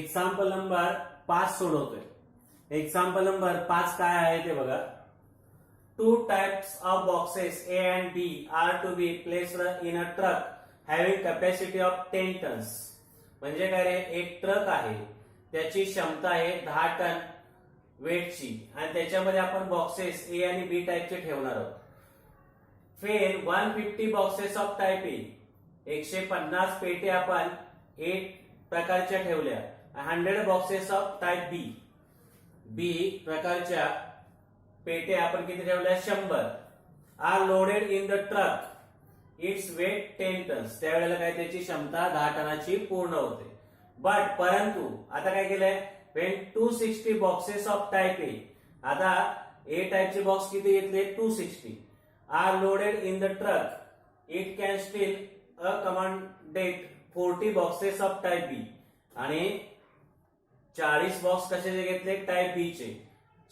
Example number 5 सोडवतोय। Example number 5 काय आहे ते बघा। Two types of boxes A and B are to be placed in a truck having capacity of 10 tons. म्हणजे काय रे, एक ट्रक आहे, त्याची क्षमता आहे 10 टन वेटची आणि त्याच्यामध्ये आपण बॉक्सेस ए आणि बी टाइपचे ठेवणार आहोत। फेन 150 बॉक्सेस ऑफ टाइप ए, 150 पेटी आपण ए प्रकारच्या ठेवल्या। 100 boxes of type B, B प्रकारच्या पेट्या आपण किती ठेवल्या, 100 are loaded in the truck, its weight 10 tons. त्यावेळेला काय, त्याची क्षमता 10 टनाची पूर्ण होते। बट परंतु आता काय केलंय, when 260 boxes of type A, आता ए टाइपचे बॉक्स किती घेतले, 260 are loaded in the truck, it can still accommodate 40 boxes of type B. आणि 40 बॉक्स कशाचे घेतले, टाइप बी चे।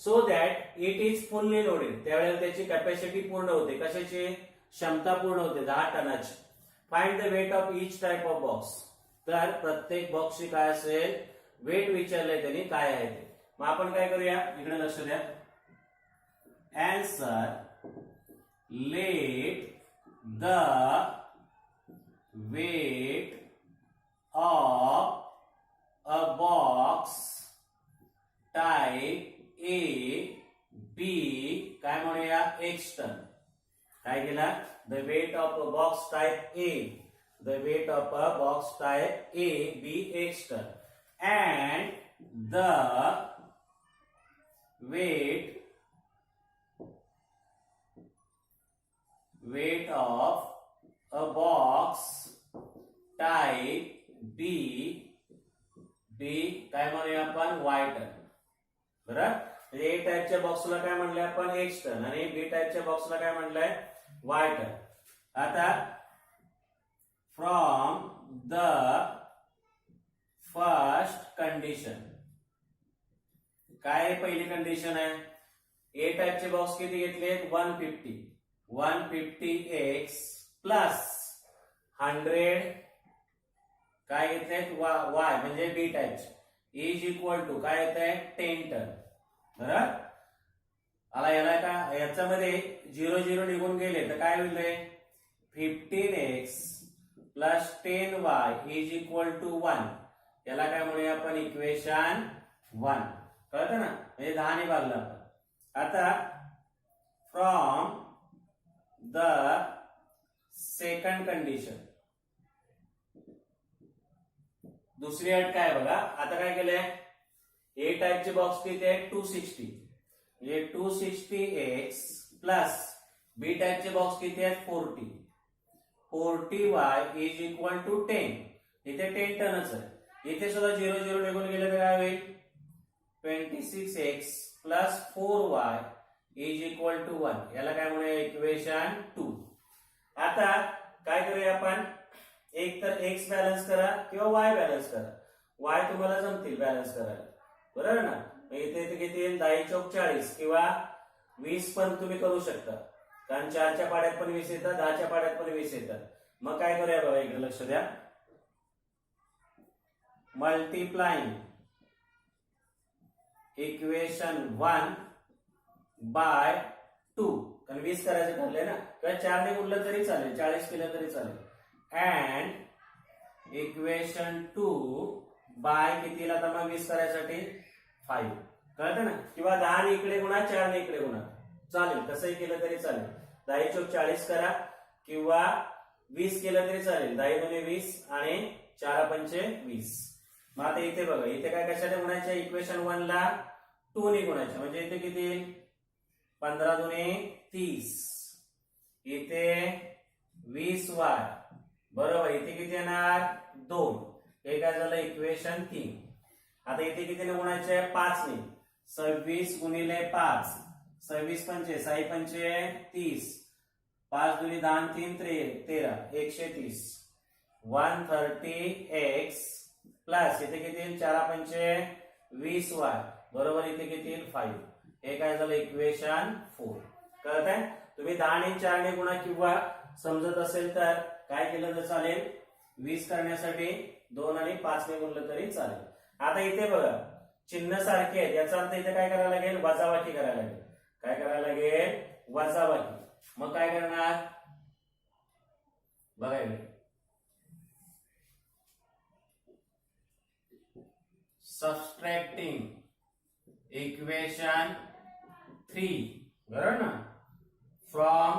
So that it is fully loaded, त्यावेळेला त्याची कॅपॅसिटी पूर्ण होते, कशाची, क्षमता पूर्ण होते 10 टनाची। Find the weight of each type of box, तर प्रत्येक बॉक्सची काय असेल, वेट विचारलंय त्यांनी काय आहे ते। मग आपण काय करूया, इकडे लक्ष द्या। Answer, let the weight of a box type A be काय म्हणूया, एक्स टन। काय केला, the weight of a box type A, the weight of a box type A be x ton and the weight of a box type B काय म्हणूया आपण, Y ton. बरोबर, ए टाइपच्या बॉक्सला काय म्हणलंय आपण, एक्स टन, आणि बी टाइपच्या बॉक्सला काय म्हणलंय, वाय टन। आता from the first condition, काय पहिली कंडिशन आहे, ए टाइपचे बॉक्स किती घेतले, 150 एक्स प्लस 100 काय घेतले, वाय म्हणजे बी टाइपचे, इज इक्वल टू काय येत आहे, 10 टन। बरोबर, आला याला का, याच्यामध्ये 0 0 निघून गेले तर काय होईल रे, 15x plus 10y is equal to 1। याला काय म्हणूया आपण, इक्वेशन 1। कळतं ना, म्हणजे 10 ने भागलं आपण। आता फ्रॉम द सेकंड कंडिशन, दुसरी अट काय बघा। आता काय केलंय, ए टाइपचे बॉक्स किती आहे, 260, म्हणजे 260x प्लस बी टाइपचे बॉक्स किती आहेत, 40y इज इक्वल टू 10। इथे 10 टनच आहे, इथे सुद्धा 0 0 निघून गेले तर काय होईल, 26x plus 4y is equal to 1। याला काय म्हणूया, इक्वेशन 2। आता काय करूया आपण, एक तर x बॅलन्स करा किंवा y बॅलन्स करा। y तुम्हाला जमतील बॅलन्स करायला, बरोबर ना। इथे किती येईल, 10 चौक 40 किंवा 20 पण तुम्ही करू शकता, कारण 4च्या पाड्यात पण 20 येतात, 10च्या पाड्यात पण 20 येतात। मग काय करूया बघा, इकडे लक्ष द्या। मल्टीप्लाइंग इक्वेशन 1 बाय 2, कारण 20 करायचं ठरलंय ना, किंवा 4 ने गुणलं तरी चालेल, 40 केलं तरी चालेल। अँड इक्वेशन 2 बाय कितीला, आता मग 20 करायसाठी 5, कळतं ना, किंवा 10 ने इकडे गुणा, 4 ने इकडे गुणा, चालेल, कसंही केलं तरी चालेल। 10 चौक 40 करा किंवा 20 केलं तरी चालेल, 10 दुने 20 आणि 4 पंचे 20। मग आता इथे बघा, इथे काय कशाने गुणायचं, इक्वेशन 1 ला 2 ने गुणायचं, म्हणजे इथे किती येईल, 15 दुने 30, इथे 20y, बरोबर, इथे किती येणार, 2। हे काय झालं, इक्वेशन 3। आता इथे कितीने गुणायचे आहे, 5 ने, 26 गुणिले 5, 26 पंचे 6 पंचे 30, 5 दुनी 10 3 13, 130, 130x प्लस इथे किती येईल, 4 पंचे 20y, बरोबर, इथे किती येईल, 5। हे काय झालं, इक्वेशन 4। कळत आहे, तुम्ही 10 ने 4 ने गुणा किंवा समजत असेल तर काय केलं तर चालेल, 20 करण्यासाठी 2 आणि 5 ने गुणलं तरी चालेल। आता इथे बघा चिन्ह सारखे आहेत, याचा अर्थ इथे काय करायला लागेल, वजाबाकी करायला लागेल. काय करायला लागेल, वजाबाकी. मग काय करणार बघा इकडे, सबट्रॅक्टिंग इक्वेशन 3 बरोबर ना, फ्रॉम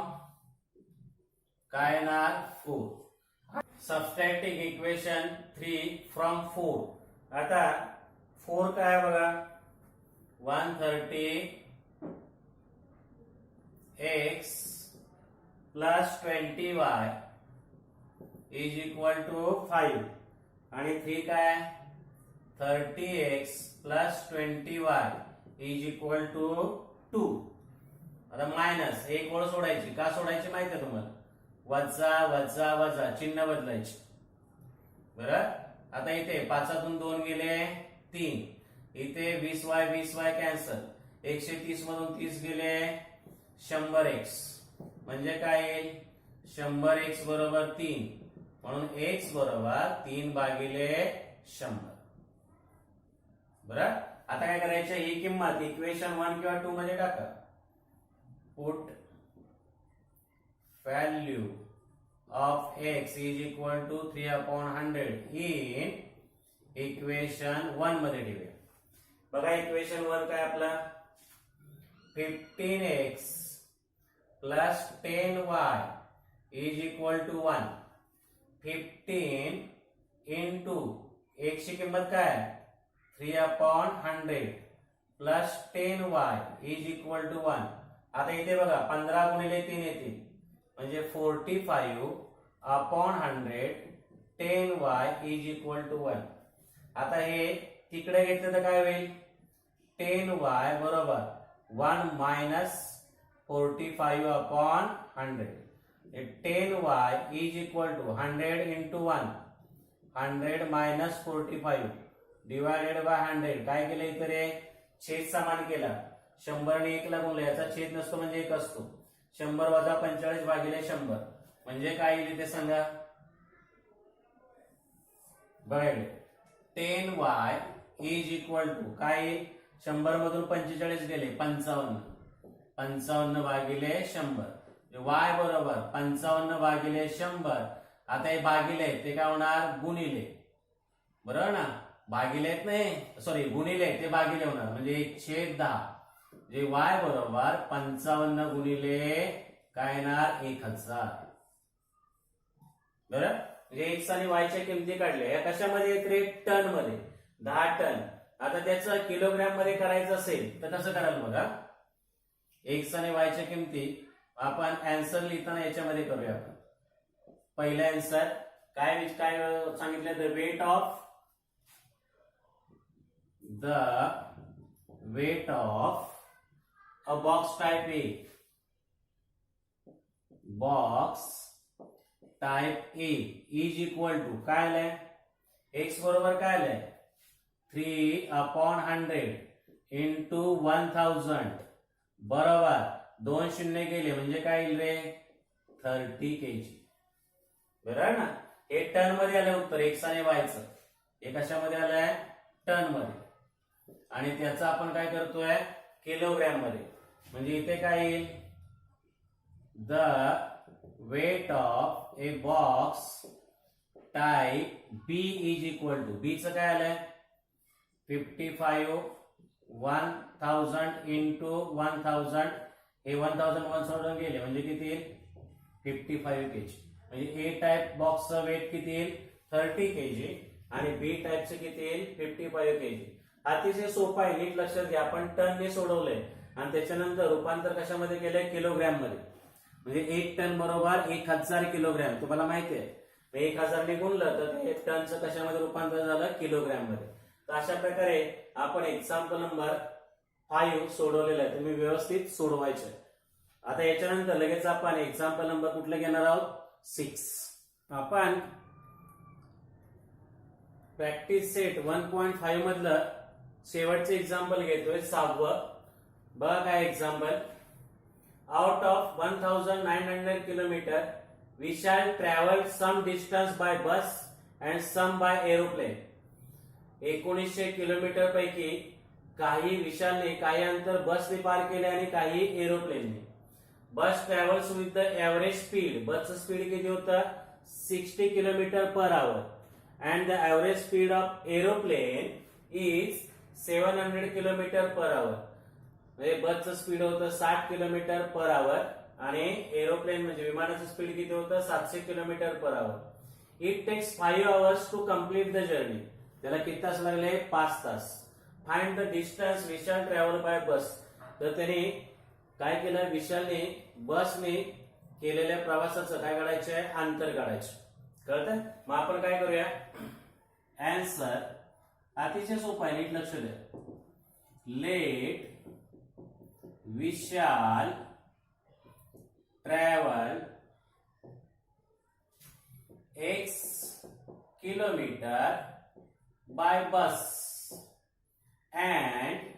काय येणार 4. Subtracting equation 3 from 4. आता 4 काय बघा, 130x plus 20y is equal to 5 आणि 3 काय 30x plus 20y is equal to 2. आता मायनस एक ओळ सोडायची, का सोडायची माहिती आहे तुम्हाला, वजा वजा वजा चिन्ह बदलायचे. बरं, आता इथे 5तून 2 गेले 3, इथे 20y 20y कॅन्सल, 130 मधून 30 गेले 100x, म्हणजे काय येईल 100x बरोबर 3, म्हणून x बरोबर 3 भागिले 100. बरं, आता काय करायचं, ही किंमत इक्वेशन 1 किंवा 2 मध्ये टाका. Put value of x is equal to 3/100 in equation 1 मध्ये ठेवूया. बघा इक्वेशन 1 काय आपला, 15x plus 10y is equal to 1. 15 into x ची किंमत काय 3/100 plus 10y is equal to 1. आता इथे बघा 15 गुणिले 3 येतील, म्हणजे 45/100 10y इज इक्वल टू 1. आता हे तिकडे घेतलं तर काय होईल, 10y बरोबर 1 minus 45/100. 10y is equal to 100 into 1, 100 minus 45 divided by 100. काय केलं इथे रे, छेद समान केला, 100 ने 1 ला गुणलं, याचा छेद नसतो म्हणजे 1 असतो. 100 वजा 45 भागिले 100 म्हणजे काय येईल ते सांगा. बघा 10y इज इक्वल टू काय येईल, 100 मधून 45 गेले 55, 55 भागिले 100. y बरोबर 55 भागिले 100. आता हे भागिले ते काय होणार, गुणिले. बरोबर ना, भागिले नाही सॉरी गुणिले ते भागिले होणार, म्हणजे 1/10. जे y बरोबर 55 गुणिले काय येणार 1000. बरं, म्हणजे x आणि y च्या किमती काढल्या, या कशामध्ये येत रे, टन मध्ये, 10 टन. आता त्याचं किलोग्रॅम मध्ये करायचं असेल तर कसं कराल बघा, x आणि y च्या किमती आपण आन्सर लिहिताना याच्यामध्ये करूया. आपण पहिला आन्सर काय काय सांगितलं, the weight of a box type A, box type A is equal to काय आलंय, x बरोबर काय आलंय 3/100 इंटू 1000 बरोबर 2 शून्य गेले म्हणजे काय येईल रे 30 kg. बरोबर ना, हे टन मध्ये आलं उत्तर x आणि y चं. हे कशामध्ये आलंय, टन मध्ये, आणि त्याचं आपण काय करतोय किलोग्रॅम मध्ये. म्हणजे इथे काय येईल, the weight of a box type B is equal to, B चं काय आलंय 55 इंटू 1000. हे 1000 सोडून गेले म्हणजे किती येईल 55 kg. म्हणजे ए टाइप बॉक्सचं वेट किती येईल 30 kg आणि बी टाइपचं किती येईल 55 kg. अतिशय सोपा आहे, नीट लक्षात घ्या. आपण टन ने सोडवलंय आणि त्याच्यानंतर रूपांतर कशामध्ये केलंय किलोग्रॅम मध्ये. म्हणजे 1 टन बरोबर 1000 किलोग्रॅम. तुम्हाला माहिती आहे 1000 ने गुणलं तर ते टनचं कशामध्ये रूपांतर झालं किलोग्रॅम मध्ये. तर अशा प्रकारे आपण एक्झाम्पल नंबर 5 सोडवलेलं आहे. तुम्ही व्यवस्थित सोडवायचे. आता याच्यानंतर लगेच आपण एक्झाम्पल नंबर कुठलं घेणार आहोत 6. आपण प्रॅक्टिस सेट 1.5 मधलं शेवटचं एक्झाम्पल घेतोय 6वं. बघा काय example, out of 1900 kilometre we shall travel some distance by bus and some by aeroplane. 1900 kilometre पैकी काही विशालने काही अंतर बसने पार केले आणि काही एरोप्लेनने. Bus travels with the average speed, बसचं स्पीड किती होतं 60 kilometre per hour and the average speed of aeroplane is 700 kilometre per hour. म्हणजे बसचं स्पीड होतं 60 किलोमीटर पर आवर आणि एरोप्लेन म्हणजे विमानाचं स्पीड किती होतं 700 kilometre per hour. It takes 5 hours to complete the journey. त्याला किती तास लागले 5 तास. Find the distance Vishal travel by bus. तर त्याने काय केलं विशालने बसने केलेल्या प्रवासाचं काय काढायचं आहे अंतर काढायचं. कळतंय. मग आपण काय करूया आन्सर अतिशय सोपं आहे नीट लक्ष द्या. Let Vishal travel x kilometre by bus and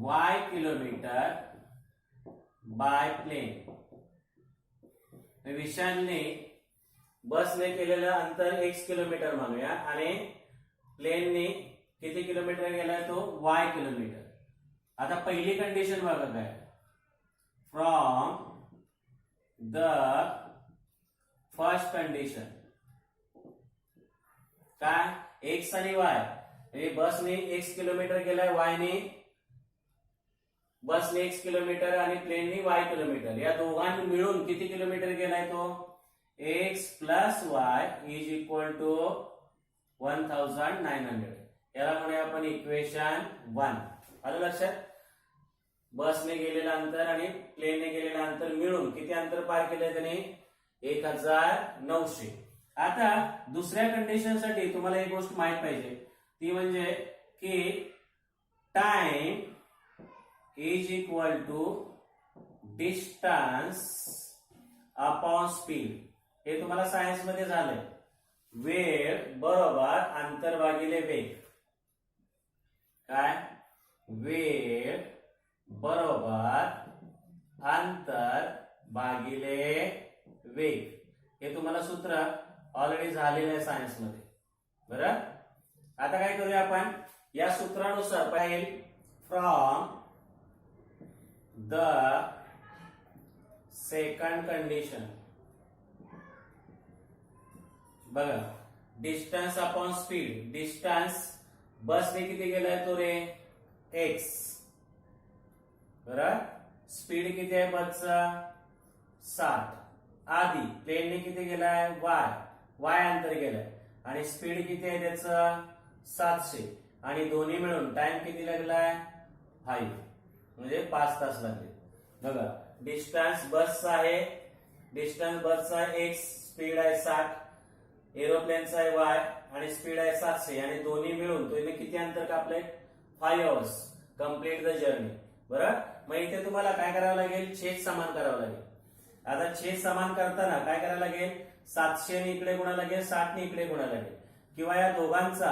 y kilometre by plane. विशालने बसने केलेलं अंतर x किलोमीटर मानूया आणि प्लेनने किती किलोमीटर गेलाय तो y किलोमीटर. आता पहिली कंडिशन बघा काय फ्रॉम द फर्स्ट कंडिशन काय x आणि y. बसने x किलोमीटर गेलाय y ने बसने x किलोमीटर आणि प्लेनने y किलोमीटर. या दोघांनी मिळून किती किलोमीटर गेलाय तो x plus y is equal to 1900. याला म्हणूया आपण इक्वेशन 1. आलं लक्षात. बसने गेलेलं अंतर आणि प्लेनने गेलेलं अंतर मिळून किती अंतर पार केलंय त्याने 1900. आता दुसऱ्या कंडिशन साठी तुम्हाला एक गोष्ट माहित पाहिजे ती म्हणजे की time is equal to distance upon speed. हे तुम्हाला सायन्स मध्ये झालंय. वेळ बरोबर अंतर भागिले वेग. काय वेळ बरोबर अंतर भागिले वेग. हे तुम्हाला सूत्र ऑलरेडी झालेलं आहे सायन्स मध्ये. बरं आता काय करूया आपण या सूत्रानुसार पाहिजे फ्रॉम द सेकंड कंडिशन. बघा डिस्टन्स अपॉन स्पीड. डिस्टन्स बसने किती गेलाय तो रे x. बरं स्पीड किती आहे बसचा 60. आधी प्लेनने किती गेलाय y अंतर गेलाय आणि स्पीड किती आहे त्याचं 700 आणि दोन्ही मिळून टाइम किती लागलाय 5 म्हणजे 5 तास लागले. बघा डिस्टन्स बसचा आहे डिस्टन्स बसचा x स्पीड आहे 60 एरोप्लेनचा आहे y आणि स्पीड आहे 700 आणि दोन्ही मिळून तो किती अंतर कापलंय 5 hours कम्प्लीट द जर्नी. बरं मग इथे तुम्हाला काय करावं लागेल छेद समान करावं लागेल. आता छेद समान करताना काय करायला लागेल 700 ने इकडे गुणा लागेल 60 ने इकडे गुणा लागेल किंवा या दोघांचा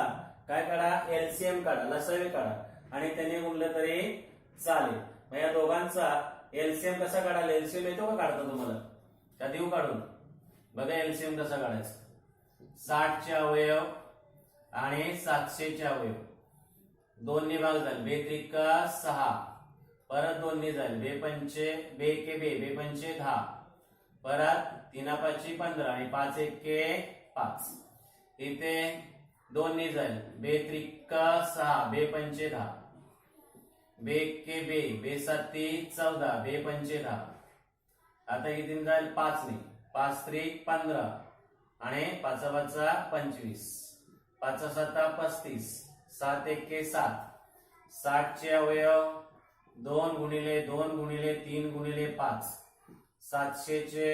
काय काढा एलसीएम काढा लसावी काढा आणि त्याने गुणलं तरी चालेल. मग या दोघांचा एलसीएम कसा काढाल एलसीएम येतो का काढता तुम्हाला का देऊ काढून. बघा एलसीएम कसा काढायचा 60 चे अवयव आणि 700 चे अवयव. 2 ने भाग झाले 2 त्रिका 6 परत 2 ने झाले 2 पंचे 2 के 2 पंचे 10 परत 3 पाची 15 आणि 5 एके 5. इथे 2 ने झाले 2 त्रिका 6 2 पंचे 10 2 के 2 साती 14 2 पंचे 10. आता इथे जाईल 5 ने 5 त्रिक 15 आणि 5 पाचा 25 5 7 35 7 एके 7. 60 चे अवयव 2 गुणिले 2 गुणिले 3 गुणिले 5. 700 चे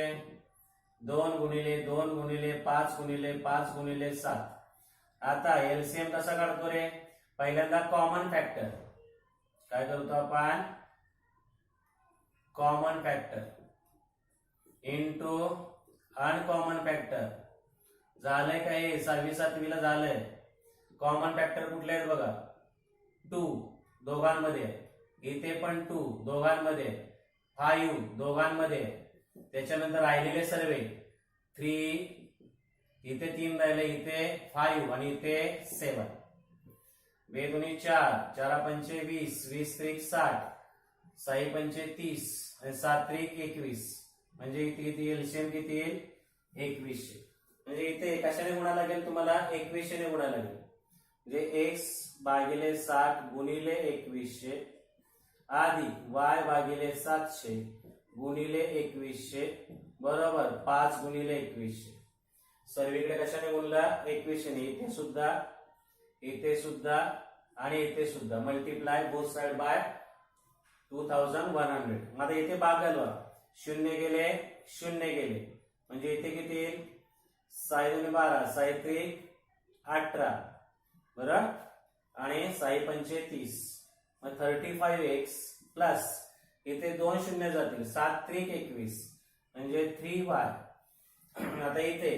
2 गुणिले 2 गुणिले 5 गुणिले 5 गुणिले 7. आता एलसीएम कसा काढतो रे पहिल्यांदा कॉमन फॅक्टर. काय करतो आपण common factor into uncommon factor. झालंय काय 6वी 7वी ला झालंय. कॉमन फॅक्टर कुठले आहेत बघा 2 दोघांमध्ये इथे पण 2 दोघांमध्ये 5 दोघांमध्ये. त्याच्यानंतर राहिलेले सर्व 3 इथे 3 राहिले, इथे 5 आणि इथे 7. 2 दुनी 4, 4 पंचे 20, 20 त्रिक 60, 6 पंचे 30 आणि 7 त्रिक 21. म्हणजे इथे किती एलसीएम किती येईल 2100. म्हणजे इथे कशाने गुणा लागेल तुम्हाला 2100 ने गुणा लागेल. म्हणजे x भागिले 60 गुणिले 2100 अधिक y भागिले 700 गुणिले 2100 बरोबर 5 गुणिले 2100. सर्वीकडे कशाने गुणला 2100 ने. इथे सुद्धा आणि इथे सुद्धा मल्टिप्लाय बोथ साइड बाय 2100. आता इथे भागायला 0 गेले 0 गेले म्हणजे इथे किती येईल 6 दुनी 12, 6 त्रिक 18 बरोबर आणि 6 पंचे 30. मग 35x प्लस इथे 2 शून्य जातील 7 त्रिक 21 म्हणजे 3y. आता इथे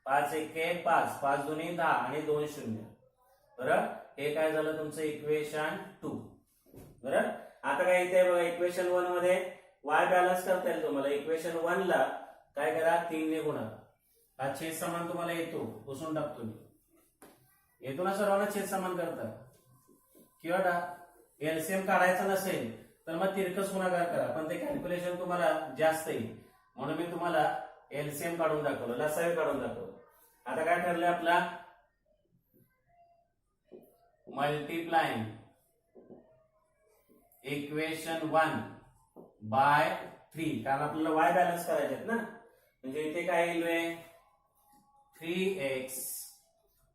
5 एके 5, 5 दुनी 10 आणि 2 शून्य बरोबर. हे काय झालं तुमचं इक्वेशन 2 बरोबर. आता काय इथे बघा इक्वेशन 1 मध्ये y बॅलन्स करता येईल तुम्हाला. इक्वेशन 1 ला काय करा 3 ने गुणा. हा छेद समान तुम्हाला येतो पुसून टाकतो मी. येतो ना सर्वांना छेद समान करता किंवा एलसीएम काढायचा नसेल तर मग तिरकस गुणाकार करा, पण ते कॅल्क्युलेशन तुम्हाला जास्त येईल म्हणून मी तुम्हाला एलसीएम काढून दाखवलं, लसावी काढून दाखवलं. आता काय ठरलंय आपला मल्टिप्लाइंग इक्वेशन 1 बाय 3, कारण आपल्याला y बॅलन्स करायचे आहेत ना. म्हणजे इथे काय येईल 3x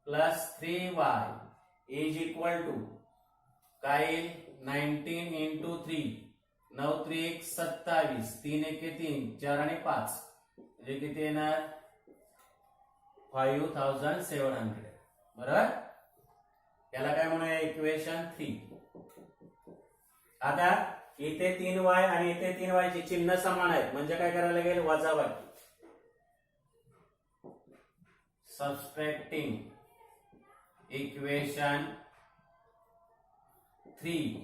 plus 3y is equal to काय येईल 19 इंटू 3, 9 त्रिक 27, 3 एके 3, 4 आणि 5 म्हणजे किती येणार 5700 बरोबर. याला काय म्हणूया इक्वेशन 3. आता इथे 3y आणि इथे 3y ची चिन्ह समान आहेत म्हणजे काय करायला लागेल वजाबाकी. Subtracting equation 3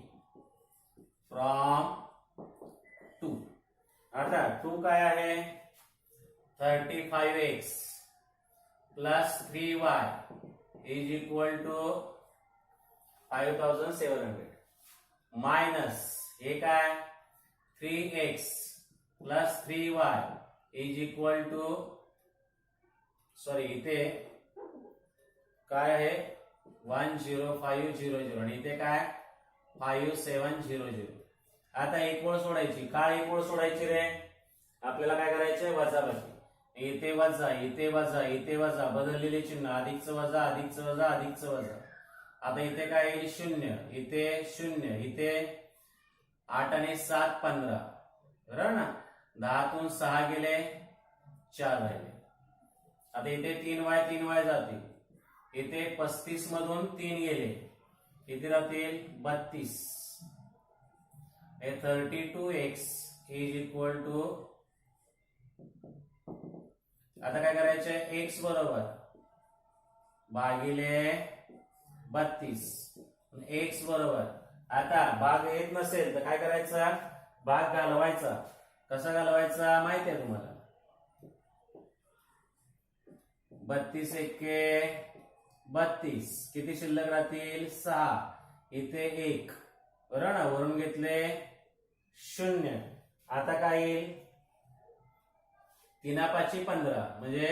from 2. आता 2 काय आहे 35x plus 3y is equal to 5700 minus हे काय 3x plus 3y is equal to sorry इथे काय आहे 10500 आणि इथे काय 5700. आता एक ओळ सोडायची. काय एक ओळ सोडायची रे आपल्याला काय करायचंय वजाबाकी. इथे वजा इथे वजा इथे वजा बदललेले चिन्ह अधिकचं वजा अधिकचं वजा अधिकचं वजा. आता इथे काय येईल 0, इथे 0, इथे 8 आणि 7 15 बरोबर ना. 10 तून 6 गेले 4 राहिले. आता इथे 3y जातील. इथे 35 मधून 3 गेले किती राहतील 32. 32x इज इक्वल टू आता काय करायचंय x बरोबर भागिले 32 x बरोबर. आता भाग येत नसेल तर काय करायचा भाग घालवायचा. कसा घालवायचा माहिती आहे तुम्हाला 32 एके 32 किती शिल्लक राहतील 6 इथे 1 बरोबर ना. वरून घेतले 0. आता काय येईल 3 5 15 म्हणजे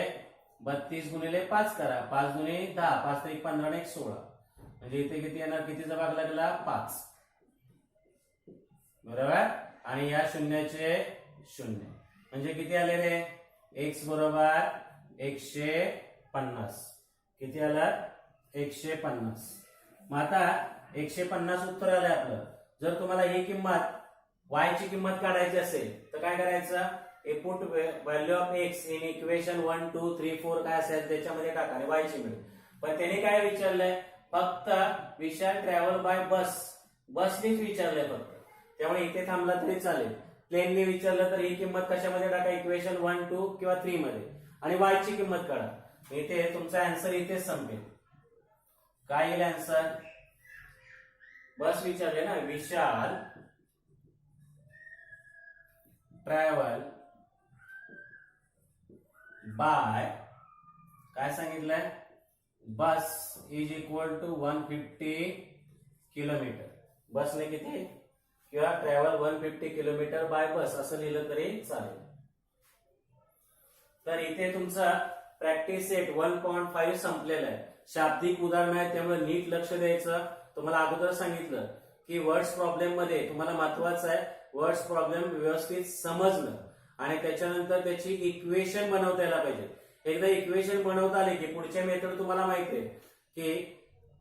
32 गुणिले 5 करा. 5 दुने 10, 5 ते 15 आणि 16 म्हणजे इथे किती येणार कितीचा भाग लागला 5 बरोबर. आणि या शून्याचे 0 म्हणजे किती आले रे x बरोबर 150. किती आलं 150. मग आता 150 उत्तर आलंय आपलं. जर तुम्हाला ही किंमत y ची किंमत काढायची असेल तर काय करायचं put value of x in equation 1 2 3 4 काय असेल त्याच्यामध्ये टाका आणि y ची मिळेल. पण त्याने काय विचारलंय फक्त वी शॅल ट्रॅव्हल बाय बसनीच विचारलंय फक्त. त्यामुळे इथे थांबला तरी चालेल. प्लेनने विचारलं तर ही किंमत कशामध्ये टाका इक्वेशन 1 2 किंवा 3 मध्ये आणि y ची किंमत काढा. इथे तुमचा आन्सर इथेच संपेल. काय येईल आन्सर बस विचारले ना वी शॅल ट्रॅव्हल बाय काय सांगितलंय, बस इज इक्वल टू 150 किलोमीटर. बसने किती किंवा ट्रॅव्हल 150 किलोमीटर बाय बस असं लिहिलं तरी चालेल. तर इथे तुमचा प्रॅक्टिस सेट 1.5 संपलेला आहे. शाब्दिक उदाहरण आहे त्यामुळे नीट लक्ष द्यायचं. तुम्हाला अगोदर सांगितलं की वर्ड्स प्रॉब्लेम मध्ये तुम्हाला महत्वाचं आहे वर्ड्स प्रॉब्लेम व्यवस्थित समजणं आणि त्याच्यानंतर त्याची इक्वेशन बनवता यायला पाहिजे. एकदा इक्वेशन बनवता आले की पुढच्या मेथड तुम्हाला माहिती आहे की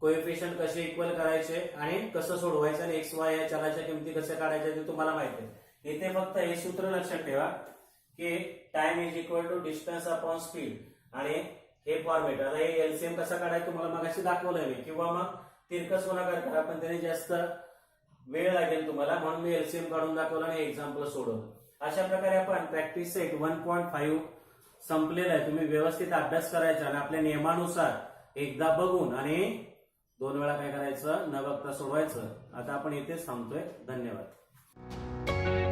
कोएफिशियंट कसे इक्वल करायचे आणि कसं सोडवायचं आणि एक्स वाय या चलाच्या किमती कशा काढायच्या ते तुम्हाला माहिती आहे. इथे फक्त हे सूत्र लक्षात ठेवा की time is equal to distance upon speed आणि हे फॉर्मेट. आता हे एलसीएम कसा काढायचं तुम्हाला मगाशी दाखवलंय मी, किंवा मग तिरकस गुणाकार करा पण त्याने जास्त वेळ लागेल तुम्हाला म्हणून मी एलसीएम काढून दाखवलं आणि एक्झाम्पल सोडवलं. अशा प्रकारे आपण प्रॅक्टिस सेट 1.5 संपलेला आहे. तुम्ही व्यवस्थित अभ्यास करायचा आणि आपल्या नियमानुसार एकदा बघून आणि 2 वेळा काय करायचं न बघता सोडवायचं. आता आपण इथेच थांबतोय. धन्यवाद.